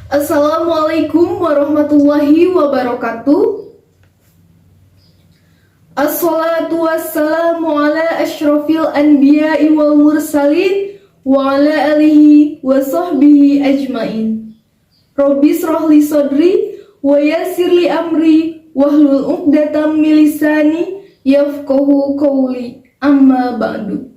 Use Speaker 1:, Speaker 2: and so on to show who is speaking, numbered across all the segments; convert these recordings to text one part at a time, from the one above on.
Speaker 1: Assalamualaikum warahmatullahi wabarakatuh. Assalatu wassalamu ala asyrafil anbiya'i wal mursalin wa ala alihi wa sahbihi ajmain. Rabbi shrahli sadri wa yassirli amri wahlul 'uqdatam min lisani yafqahu qawli. Amma ba'du.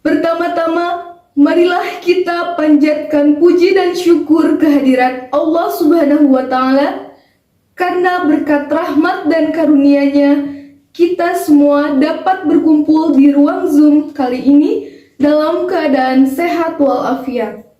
Speaker 1: Pertama-tama, marilah kita panjatkan puji dan syukur kehadirat Allah Subhanahu wa Ta'ala, karena berkat rahmat dan karunia-Nya kita semua dapat berkumpul di ruang Zoom kali ini dalam keadaan sehat walafiat.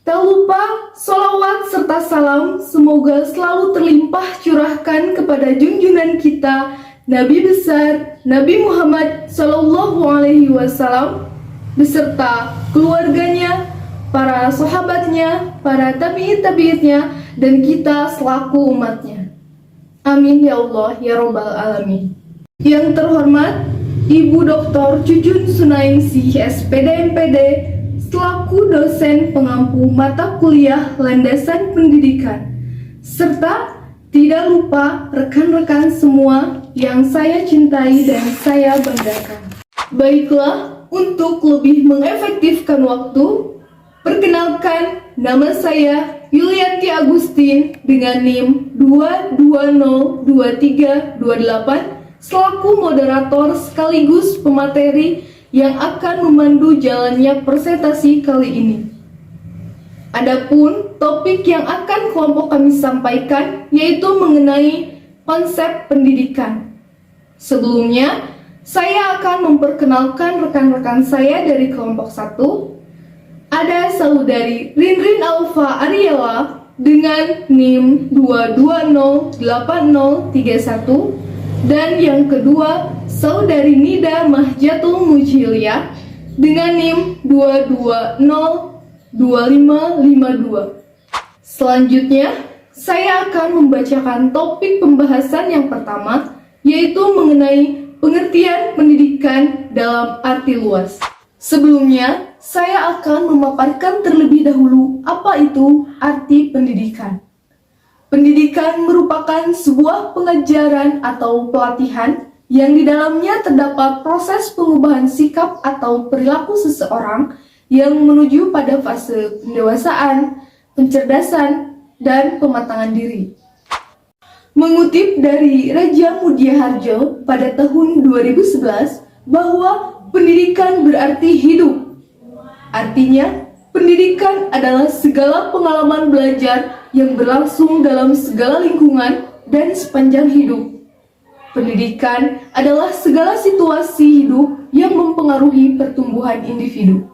Speaker 1: Tak lupa sholawat serta salam semoga selalu terlimpah curahkan kepada junjungan kita Nabi besar Nabi Muhammad SAW beserta keluarganya, para sahabatnya, para tabi'in-tabi'itnya, dan kita selaku umatnya. Amin ya Allah ya Rabbal Alamin. Yang terhormat Ibu Dr. Cucun Sunaingsi SPD MPD selaku dosen pengampu mata kuliah landasan pendidikan, serta tidak lupa rekan-rekan semua yang saya cintai dan saya banggakan. Baiklah, untuk lebih mengefektifkan waktu, perkenalkan nama saya Yulianti Agustin dengan NIM 2202328 selaku moderator sekaligus pemateri yang akan memandu jalannya presentasi kali ini. Adapun topik yang akan kelompok kami sampaikan yaitu mengenai konsep pendidikan. Sebelumnya, saya akan memperkenalkan rekan-rekan saya dari kelompok 1. Ada saudari Rinrin Alfa Ariela dengan NIM 2208031 dan yang kedua saudari Nida Mahjatul Mujhilia dengan NIM 2202552. Selanjutnya, saya akan membacakan topik pembahasan yang pertama, yaitu mengenai pengertian pendidikan dalam arti luas. Sebelumnya, saya akan memaparkan terlebih dahulu apa itu arti pendidikan. Pendidikan merupakan sebuah pengajaran atau pelatihan yang di dalamnya terdapat proses pengubahan sikap atau perilaku seseorang yang menuju pada fase pendewasaan, pencerdasan, dan pematangan diri. Mengutip dari Raja Mudia Harjo pada tahun 2011 bahwa pendidikan berarti hidup. Artinya, pendidikan adalah segala pengalaman belajar yang berlangsung dalam segala lingkungan dan sepanjang hidup. Pendidikan adalah segala situasi hidup yang mempengaruhi pertumbuhan individu.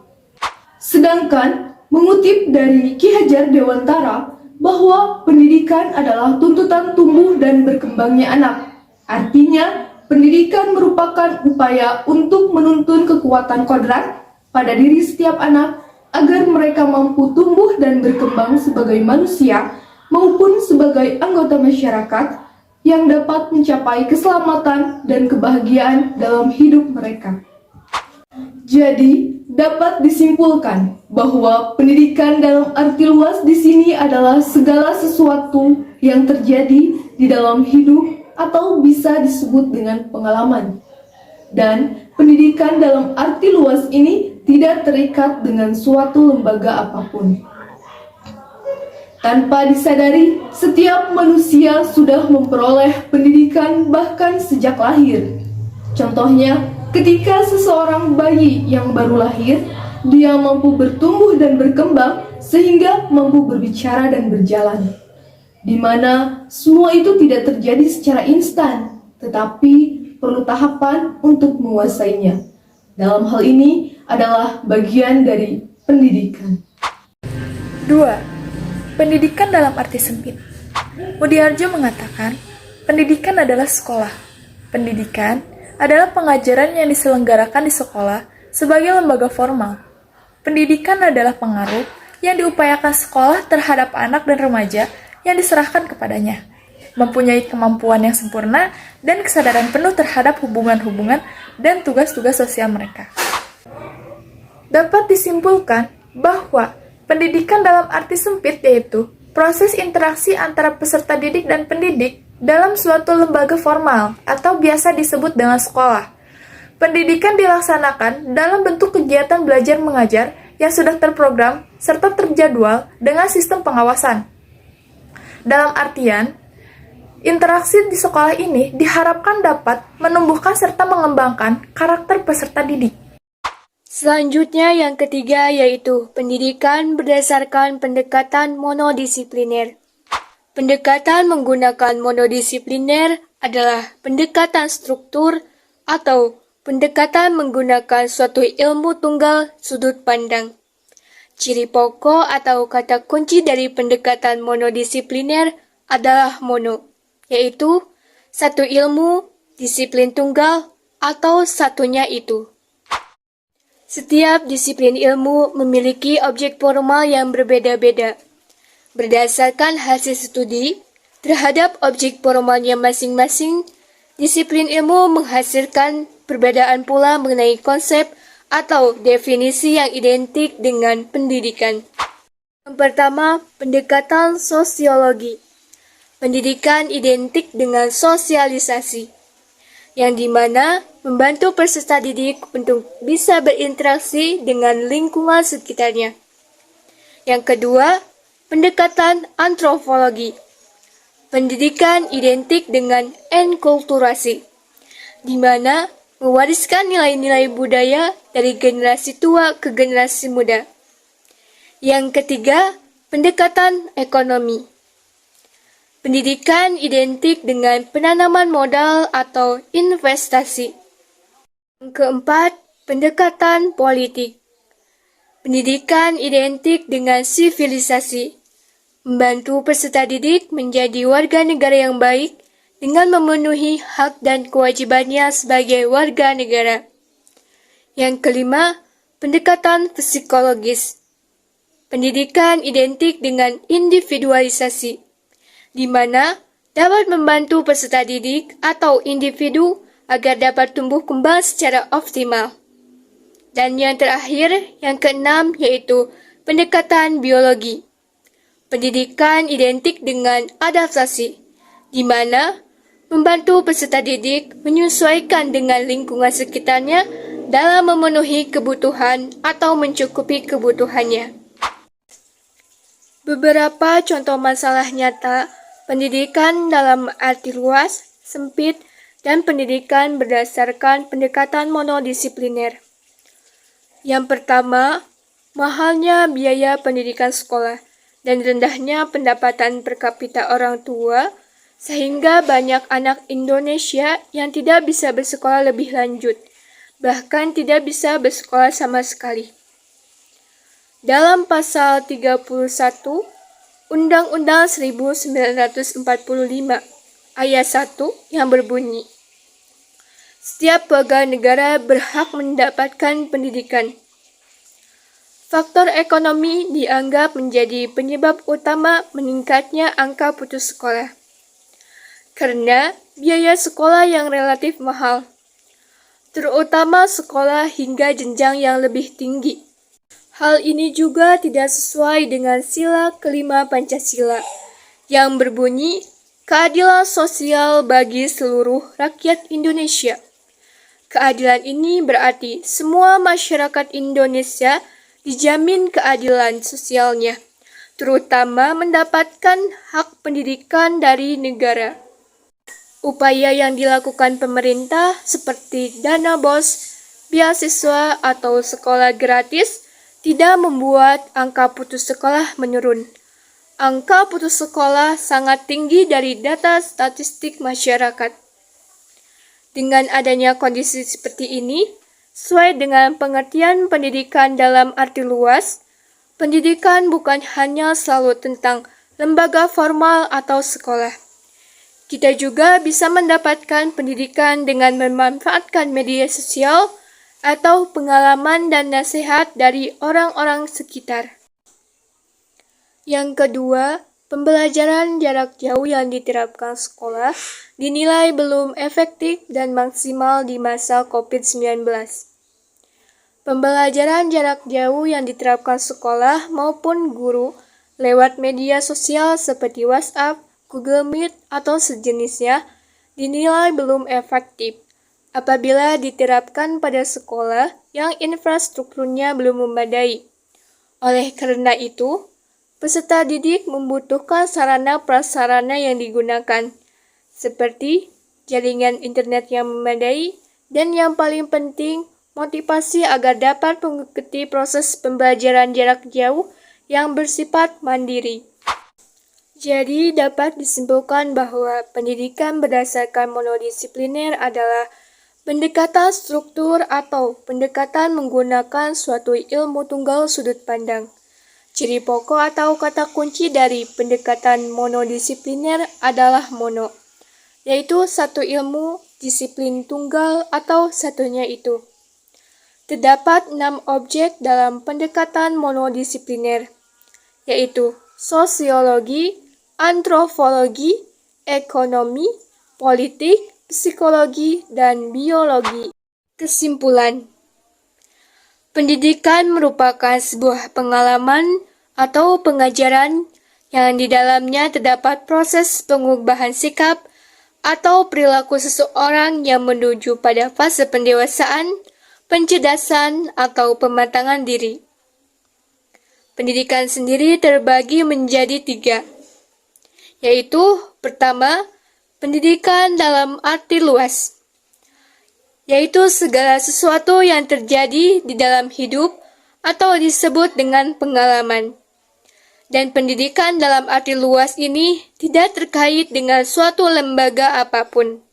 Speaker 1: Sedangkan, mengutip dari Ki Hajar Dewantara bahwa pendidikan adalah tuntutan tumbuh dan berkembangnya anak. Artinya, pendidikan merupakan upaya untuk menuntun kekuatan kodrat pada diri setiap anak agar mereka mampu tumbuh dan berkembang sebagai manusia maupun sebagai anggota masyarakat yang dapat mencapai keselamatan dan kebahagiaan dalam hidup mereka. Jadi, dapat disimpulkan bahwa pendidikan dalam arti luas di sini adalah segala sesuatu yang terjadi di dalam hidup atau bisa disebut dengan pengalaman. Dan pendidikan dalam arti luas ini tidak terikat dengan suatu lembaga apapun. Tanpa disadari, setiap manusia sudah memperoleh pendidikan bahkan sejak lahir. Contohnya, ketika seseorang bayi yang baru lahir, dia mampu bertumbuh dan berkembang sehingga mampu berbicara dan berjalan. Di mana semua itu tidak terjadi secara instan, tetapi perlu tahapan untuk menguasainya. Dalam hal ini adalah bagian dari pendidikan.
Speaker 2: 2. Pendidikan dalam arti sempit. Mudiharjo mengatakan, pendidikan adalah sekolah. Pendidikan adalah pengajaran yang diselenggarakan di sekolah sebagai lembaga formal. Pendidikan adalah pengaruh yang diupayakan sekolah terhadap anak dan remaja yang diserahkan kepadanya, mempunyai kemampuan yang sempurna dan kesadaran penuh terhadap hubungan-hubungan dan tugas-tugas sosial mereka. Dapat disimpulkan bahwa Pendidikan dalam arti sempit yaitu proses interaksi antara peserta didik dan pendidik dalam suatu lembaga formal atau biasa disebut dengan sekolah. Pendidikan dilaksanakan dalam bentuk kegiatan belajar mengajar yang sudah terprogram serta terjadwal dengan sistem pengawasan. Dalam artian, interaksi di sekolah ini diharapkan dapat menumbuhkan serta mengembangkan karakter peserta didik.
Speaker 3: Selanjutnya yang ketiga yaitu pendidikan berdasarkan pendekatan monodisipliner. Pendekatan menggunakan monodisipliner adalah pendekatan struktur atau pendekatan menggunakan suatu ilmu tunggal sudut pandang. Ciri pokok atau kata kunci dari pendekatan monodisipliner adalah mono, yaitu satu ilmu, disiplin tunggal, atau satunya itu. Setiap disiplin ilmu memiliki objek formal yang berbeda-beda. Berdasarkan hasil studi terhadap objek formalnya masing-masing, disiplin ilmu menghasilkan perbedaan pula mengenai konsep atau definisi yang identik dengan pendidikan. Yang pertama, pendekatan sosiologi. Pendidikan identik dengan sosialisasi, yang dimana membantu peserta didik untuk bisa berinteraksi dengan lingkungan sekitarnya. Yang kedua, pendekatan antropologi. Pendidikan identik dengan enkulturasi, di mana mewariskan nilai-nilai budaya dari generasi tua ke generasi muda. Yang ketiga, pendekatan ekonomi. Pendidikan identik dengan penanaman modal atau investasi. Yang keempat, pendekatan politik. Pendidikan identik dengan sivilisasi, membantu peserta didik menjadi warga negara yang baik dengan memenuhi hak dan kewajibannya sebagai warga negara. Yang kelima, pendekatan psikologis. Pendidikan identik dengan individualisasi, di mana dapat membantu peserta didik atau individu agar dapat tumbuh kembang secara optimal. Dan yang terakhir, yang keenam, yaitu pendekatan biologi. Pendidikan identik dengan adaptasi, di mana membantu peserta didik menyesuaikan dengan lingkungan sekitarnya dalam memenuhi kebutuhan atau mencukupi kebutuhannya. Beberapa contoh masalah nyata pendidikan dalam arti luas, sempit, dan pendidikan berdasarkan pendekatan monodisipliner. Yang pertama, mahalnya biaya pendidikan sekolah dan rendahnya pendapatan per kapita orang tua, sehingga banyak anak Indonesia yang tidak bisa bersekolah lebih lanjut, bahkan tidak bisa bersekolah sama sekali. Dalam pasal 31 Undang-Undang 1945 ayat 1 yang berbunyi, setiap warga negara berhak mendapatkan pendidikan. Faktor ekonomi dianggap menjadi penyebab utama meningkatnya angka putus sekolah, karena biaya sekolah yang relatif mahal, terutama sekolah hingga jenjang yang lebih tinggi. Hal ini juga tidak sesuai dengan sila kelima Pancasila yang berbunyi keadilan sosial bagi seluruh rakyat Indonesia. Keadilan ini berarti semua masyarakat Indonesia dijamin keadilan sosialnya, terutama mendapatkan hak pendidikan dari negara. Upaya yang dilakukan pemerintah seperti dana BOS, beasiswa, atau sekolah gratis tidak membuat angka putus sekolah menurun. Angka putus sekolah sangat tinggi dari data statistik masyarakat. Dengan adanya kondisi seperti ini, sesuai dengan pengertian pendidikan dalam arti luas, pendidikan bukan hanya selalu tentang lembaga formal atau sekolah. Kita juga bisa mendapatkan pendidikan dengan memanfaatkan media sosial atau pengalaman dan nasihat dari orang-orang sekitar. Yang kedua, pembelajaran jarak jauh yang diterapkan sekolah dinilai belum efektif dan maksimal di masa COVID-19. Pembelajaran jarak jauh yang diterapkan sekolah maupun guru lewat media sosial seperti WhatsApp, Google Meet, atau sejenisnya dinilai belum efektif apabila diterapkan pada sekolah yang infrastrukturnya belum memadai. Oleh karena itu, peserta didik membutuhkan sarana prasarana yang digunakan, seperti jaringan internet yang memadai, dan yang paling penting, motivasi agar dapat mengikuti proses pembelajaran jarak jauh yang bersifat mandiri. Jadi, dapat disimpulkan bahwa pendidikan berdasarkan monodisipliner adalah pendekatan struktur atau pendekatan menggunakan suatu ilmu tunggal sudut pandang. Ciri pokok atau kata kunci dari pendekatan monodisipliner adalah mono, yaitu satu ilmu, disiplin tunggal atau satunya itu. Terdapat 6 objek dalam pendekatan monodisipliner, yaitu sosiologi, antropologi, ekonomi, politik, psikologi, dan biologi. Kesimpulan: pendidikan merupakan sebuah pengalaman atau pengajaran yang di dalamnya terdapat proses pengubahan sikap atau perilaku seseorang yang menuju pada fase pendewasaan, pencerdasan, atau pematangan diri. Pendidikan sendiri terbagi menjadi 3, yaitu pertama, pendidikan dalam arti luas, yaitu segala sesuatu yang terjadi di dalam hidup atau disebut dengan pengalaman. Dan pendidikan dalam arti luas ini tidak terkait dengan suatu lembaga apapun.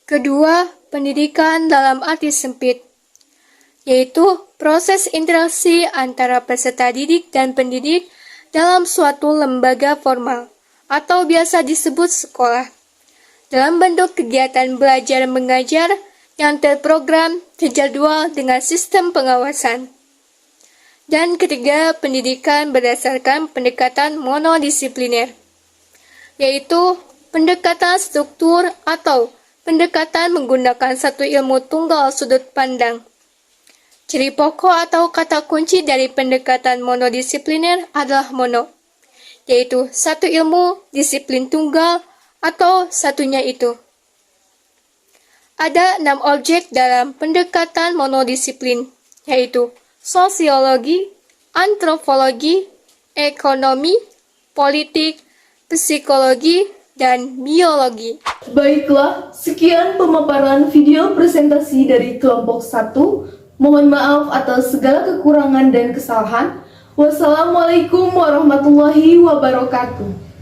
Speaker 3: Kedua, pendidikan dalam arti sempit, yaitu proses interaksi antara peserta didik dan pendidik dalam suatu lembaga formal atau biasa disebut sekolah, dalam bentuk kegiatan belajar mengajar yang terprogram, terjadwal dengan sistem pengawasan. Dan ketiga, pendidikan berdasarkan pendekatan monodisipliner, yaitu pendekatan struktur atau pendekatan menggunakan satu ilmu tunggal sudut pandang. Ciri pokok atau kata kunci dari pendekatan monodisipliner adalah mono, yaitu satu ilmu, disiplin tunggal, atau satunya itu. Ada 6 objek dalam pendekatan monodisiplin, yaitu sosiologi, antropologi, ekonomi, politik, psikologi, dan biologi.
Speaker 1: Baiklah, sekian pemaparan video presentasi dari kelompok 1. Mohon maaf atas segala kekurangan dan kesalahan. Wassalamualaikum warahmatullahi wabarakatuh.